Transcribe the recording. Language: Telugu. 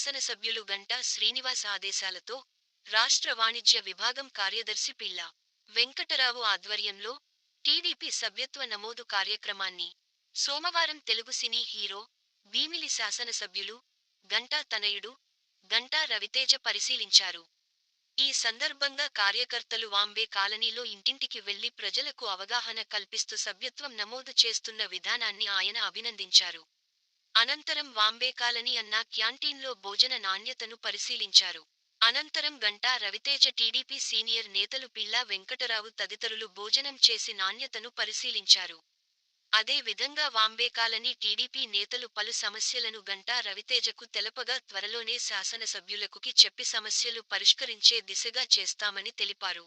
శాసనసభ్యులు గంటా శ్రీనివాస్ ఆదేశాలతో రాష్ట్ర వాణిజ్య విభాగం కార్యదర్శి పిళ్ళ వెంకటరావు ఆధ్వర్యంలో టీడీపీ సభ్యత్వ నమోదు కార్యక్రమాన్ని సోమవారం తెలుగు సినీ హీరో, భీమిలి శాసనసభ్యులు గంటా తనయుడు గంటా రవితేజ పరిశీలించారు. ఈ సందర్భంగా కార్యకర్తలు వాంబే కాలనీలో ఇంటింటికి వెళ్లి ప్రజలకు అవగాహన కల్పిస్తూ సభ్యత్వం నమోదు చేస్తున్న విధానాన్ని ఆయన అభినందించారు. అనంతరం వాంబే కాలనీ అన్న క్యాంటీన్లో భోజన నాణ్యతను పరిశీలించారు. అనంతరం గంటా రవితేజ టీడీపీ సీనియర్ నేతలు పిళ్ళా వెంకటరావు తదితరులు భోజనం చేసి నాణ్యతను పరిశీలించారు. అదే విధంగా వాంబే కాలనీ టీడీపీ నేతలు పలు సమస్యలను గంటా రవితేజకు తెలపగా త్వరలోనే శాసనసభ్యులకుకి చెప్పి సమస్యలు పరిష్కరించే దిశగా చేస్తామని తెలిపారు.